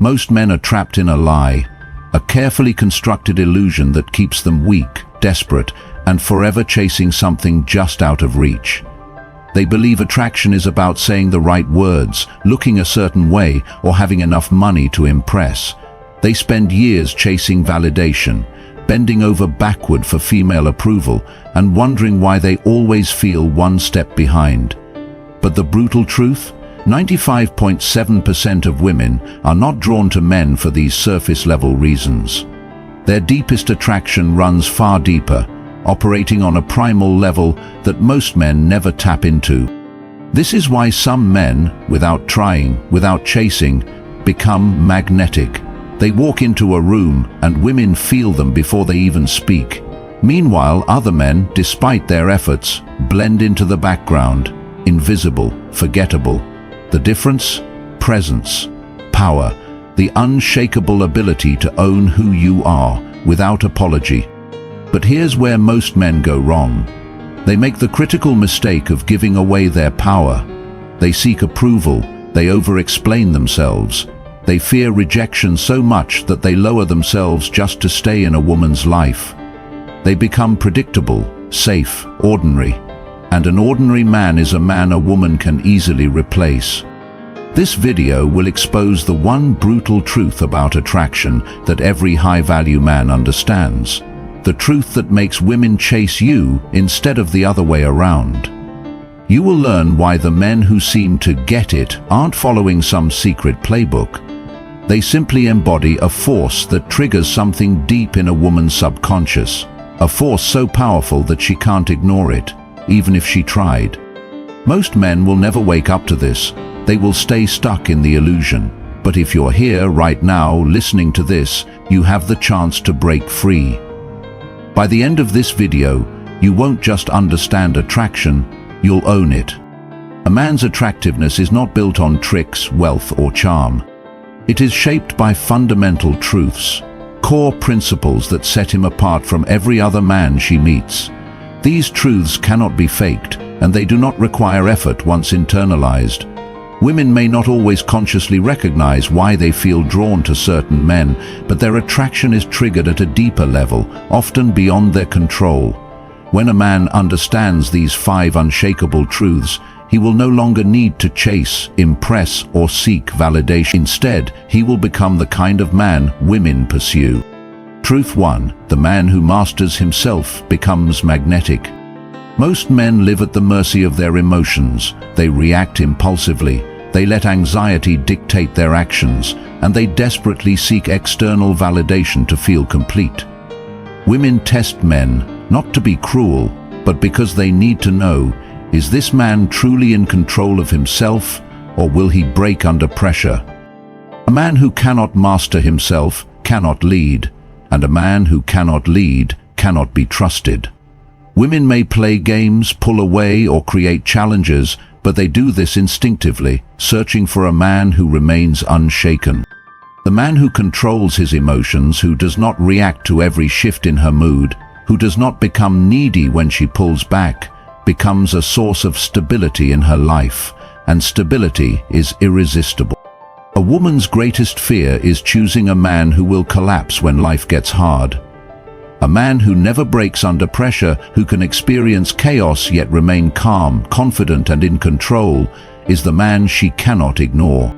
Most men are trapped in a lie, a carefully constructed illusion that keeps them weak, desperate, and forever chasing something just out of reach. They believe attraction is about saying the right words, looking a certain way, or having enough money to impress. They spend years chasing validation, bending over backward for female approval, and wondering why they always feel one step behind. But the brutal truth? 95.7% of women are not drawn to men for these surface-level reasons. Their deepest attraction runs far deeper, operating on a primal level that most men never tap into. This is why some men, without trying, without chasing, become magnetic. They walk into a room and women feel them before they even speak. Meanwhile, other men, despite their efforts, blend into the background, invisible, forgettable. The difference? Presence, power, the unshakable ability to own who you are without apology. But here's where most men go wrong. They make the critical mistake of giving away their power. They seek approval, they over-explain themselves. They fear rejection so much that they lower themselves just to stay in a woman's life. They become predictable, safe, ordinary. And an ordinary man is a man a woman can easily replace. This video will expose the one brutal truth about attraction that every high-value man understands. The truth that makes women chase you instead of the other way around. You will learn why the men who seem to get it aren't following some secret playbook. They simply embody a force that triggers something deep in a woman's subconscious, a force so powerful that she can't ignore it, even if she tried. Most men will never wake up to this. They will stay stuck in the illusion. But if you're here right now listening to this, you have the chance to break free. By the end of this video, you won't just understand attraction, you'll own it. A man's attractiveness is not built on tricks, wealth, or charm. It is shaped by fundamental truths, core principles that set him apart from every other man she meets. These truths cannot be faked, and they do not require effort once internalized. Women may not always consciously recognize why they feel drawn to certain men, but their attraction is triggered at a deeper level, often beyond their control. When a man understands these 5 unshakable truths, he will no longer need to chase, impress, or seek validation. Instead, he will become the kind of man women pursue. Truth 1. The man who masters himself becomes magnetic. Most men live at the mercy of their emotions. They react impulsively. They let anxiety dictate their actions, and they desperately seek external validation to feel complete. Women test men, not to be cruel, but because they need to know, is this man truly in control of himself, or will he break under pressure? A man who cannot master himself cannot lead, and a man who cannot lead cannot be trusted. Women may play games, pull away, or create challenges, but they do this instinctively, searching for a man who remains unshaken. The man who controls his emotions, who does not react to every shift in her mood, who does not become needy when she pulls back, becomes a source of stability in her life, and stability is irresistible. A woman's greatest fear is choosing a man who will collapse when life gets hard. A man who never breaks under pressure, who can experience chaos yet remain calm, confident, and in control, is the man she cannot ignore.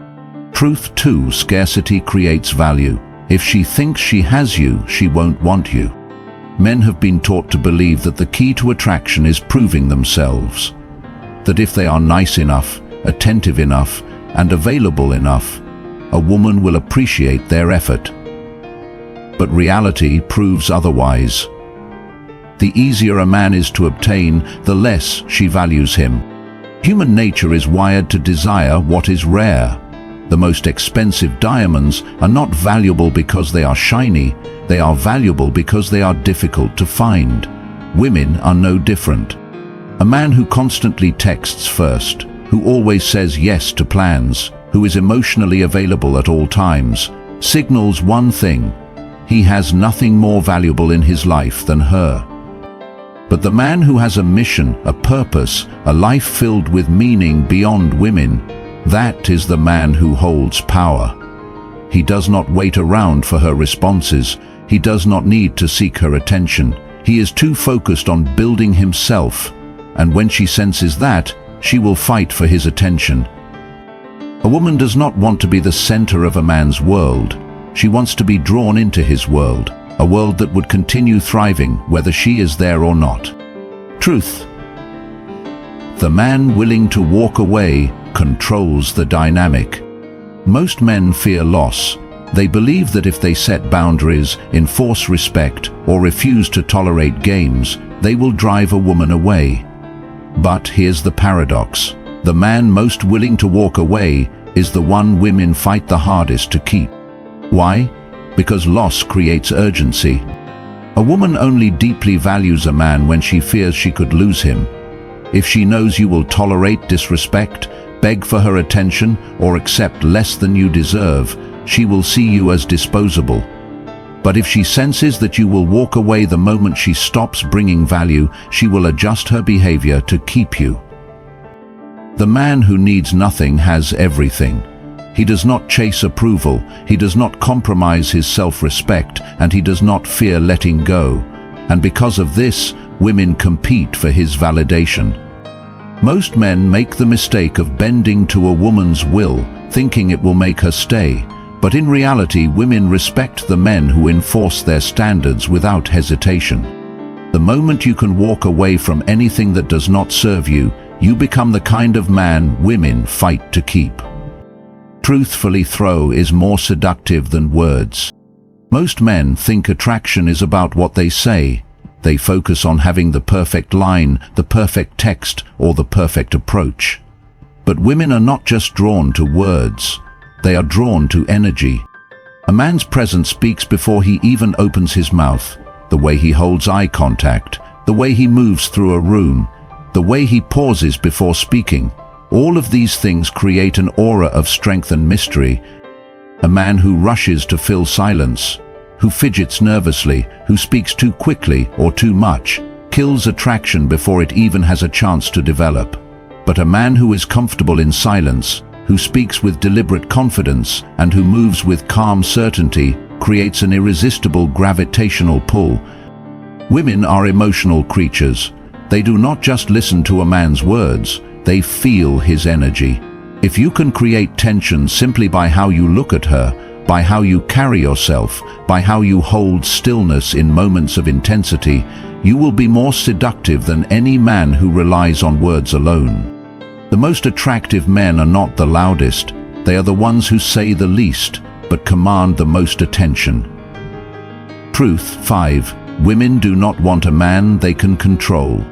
Truth 2. Scarcity creates value. If she thinks she has you, she won't want you. Men have been taught to believe that the key to attraction is proving themselves. That if they are nice enough, attentive enough, and available enough, a woman will appreciate their effort. But reality proves otherwise. The easier a man is to obtain, the less she values him. Human nature is wired to desire what is rare. The most expensive diamonds are not valuable because they are shiny, they are valuable because they are difficult to find. Women are no different. A man who constantly texts first, who always says yes to plans, who is emotionally available at all times, signals one thing: he has nothing more valuable in his life than her. But the man who has a mission, a purpose, a life filled with meaning beyond women, that is the man who holds power. He does not wait around for her responses. He does not need to seek her attention. He is too focused on building himself, and when she senses that, she will fight for his attention. A woman does not want to be the center of a man's world. She wants to be drawn into his world, a world that would continue thriving whether she is there or not. Truth. The man willing to walk away controls the dynamic. Most men fear loss. They believe that if they set boundaries, enforce respect, or refuse to tolerate games, they will drive a woman away. But here's the paradox. The man most willing to walk away is the one women fight the hardest to keep. Why? Because loss creates urgency. A woman only deeply values a man when she fears she could lose him. If she knows you will tolerate disrespect, beg for her attention, or accept less than you deserve, she will see you as disposable. But if she senses that you will walk away the moment she stops bringing value, she will adjust her behavior to keep you. The man who needs nothing has everything. He does not chase approval, he does not compromise his self-respect, and he does not fear letting go. And because of this, women compete for his validation. Most men make the mistake of bending to a woman's will, thinking it will make her stay. But in reality, women respect the men who enforce their standards without hesitation. The moment you can walk away from anything that does not serve you, you become the kind of man women fight to keep. Truthfully, throw is more seductive than words. Most men think attraction is about what they say. They focus on having the perfect line, the perfect text, or the perfect approach. But women are not just drawn to words. They are drawn to energy. A man's presence speaks before he even opens his mouth. The way he holds eye contact, the way he moves through a room, the way he pauses before speaking. All of these things create an aura of strength and mystery. A man who rushes to fill silence, who fidgets nervously, who speaks too quickly or too much, kills attraction before it even has a chance to develop. But a man who is comfortable in silence, who speaks with deliberate confidence, and who moves with calm certainty, creates an irresistible gravitational pull. Women are emotional creatures. They do not just listen to a man's words, they feel his energy. If you can create tension simply by how you look at her, by how you carry yourself, by how you hold stillness in moments of intensity, you will be more seductive than any man who relies on words alone. The most attractive men are not the loudest. They are the ones who say the least, but command the most attention. Truth. 5. Women do not want a man they can control.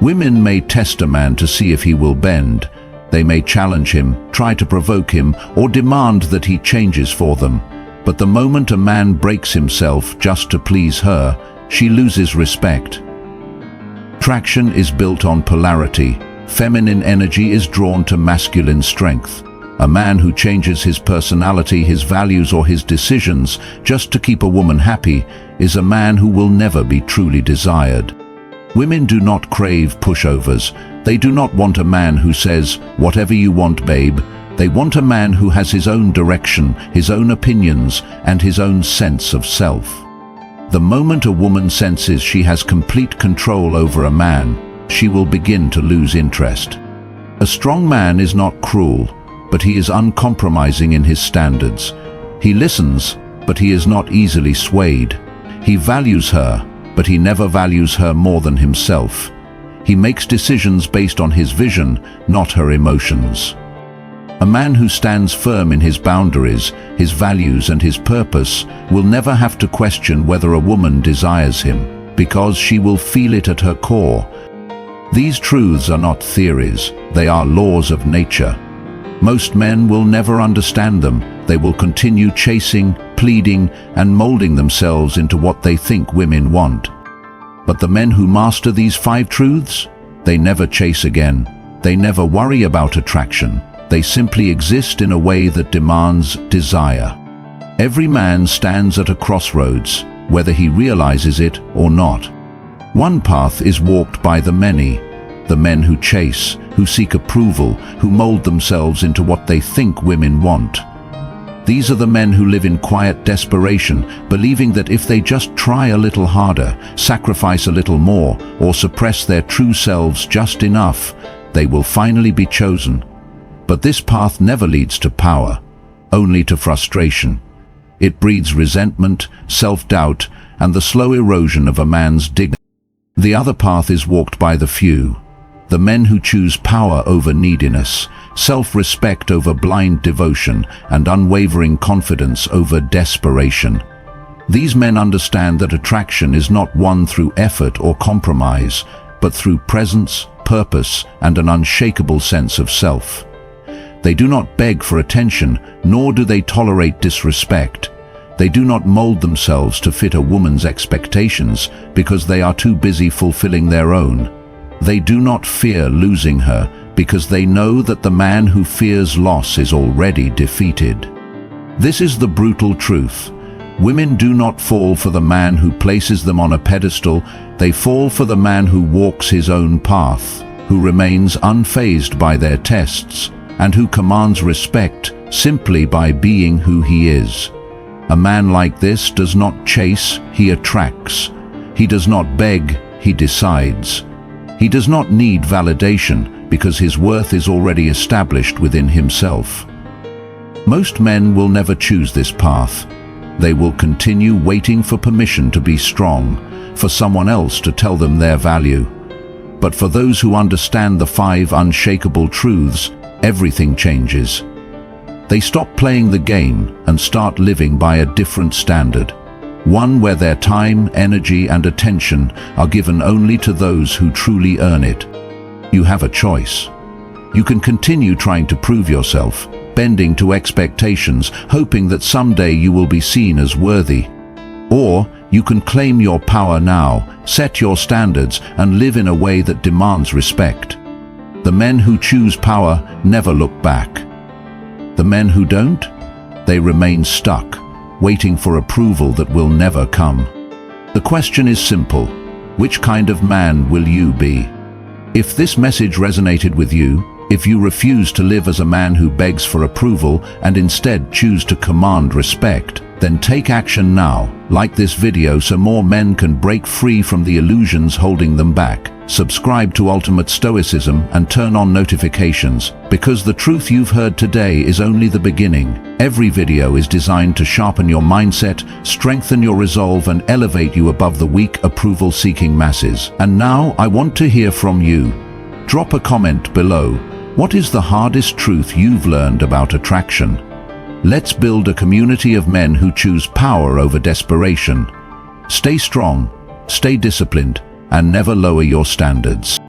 Women may test a man to see if he will bend. They may challenge him, try to provoke him, or demand that he changes for them. But the moment a man breaks himself just to please her, she loses respect. Attraction is built on polarity. Feminine energy is drawn to masculine strength. A man who changes his personality, his values, or his decisions just to keep a woman happy is a man who will never be truly desired. Women do not crave pushovers. They do not want a man who says, "Whatever you want, babe." They want a man who has his own direction, his own opinions, and his own sense of self. The moment a woman senses she has complete control over a man, she will begin to lose interest. A strong man is not cruel, but he is uncompromising in his standards. He listens, but he is not easily swayed. He values her, but he never values her more than himself. He makes decisions based on his vision, not her emotions. A man who stands firm in his boundaries, his values, and his purpose will never have to question whether a woman desires him, because she will feel it at her core. These truths are not theories, they are laws of nature. Most men will never understand them. They will continue chasing, pleading, and molding themselves into what they think women want. But the men who master these 5 truths, they never chase again. They never worry about attraction. They simply exist in a way that demands desire. Every man stands at a crossroads, whether he realizes it or not. One path is walked by the many, the men who chase, who seek approval, who mold themselves into what they think women want. These are the men who live in quiet desperation, believing that if they just try a little harder, sacrifice a little more, or suppress their true selves just enough, they will finally be chosen. But this path never leads to power, only to frustration. It breeds resentment, self-doubt, and the slow erosion of a man's dignity. The other path is walked by the few, the men who choose power over neediness, self-respect over blind devotion, and unwavering confidence over desperation. These men understand that attraction is not won through effort or compromise, but through presence, purpose, and an unshakable sense of self. They do not beg for attention, nor do they tolerate disrespect. They do not mold themselves to fit a woman's expectations because they are too busy fulfilling their own. They do not fear losing her because they know that the man who fears loss is already defeated. This is the brutal truth. Women do not fall for the man who places them on a pedestal, they fall for the man who walks his own path, who remains unfazed by their tests, and who commands respect simply by being who he is. A man like this does not chase, he attracts. He does not beg, he decides. He does not need validation because his worth is already established within himself. Most men will never choose this path. They will continue waiting for permission to be strong, for someone else to tell them their value. But for those who understand the 5 unshakable truths, everything changes. They stop playing the game and start living by a different standard, one where their time, energy, and attention are given only to those who truly earn it. You have a choice. You can continue trying to prove yourself, bending to expectations, hoping that someday you will be seen as worthy. Or you can claim your power now, set your standards, and live in a way that demands respect. The men who choose power never look back. The men who don't, they remain stuck, waiting for approval that will never come. The question is simple: which kind of man will you be? If this message resonated with you, if you refuse to live as a man who begs for approval and instead choose to command respect, then take action now. Like this video so more men can break free from the illusions holding them back. Subscribe to Ultimate Stoicism and turn on notifications, because the truth you've heard today is only the beginning. Every video is designed to sharpen your mindset, strengthen your resolve, and elevate you above the weak, approval-seeking masses. And now I want to hear from you. Drop a comment below. What is the hardest truth you've learned about attraction? Let's build a community of men who choose power over desperation. Stay strong, stay disciplined, and never lower your standards.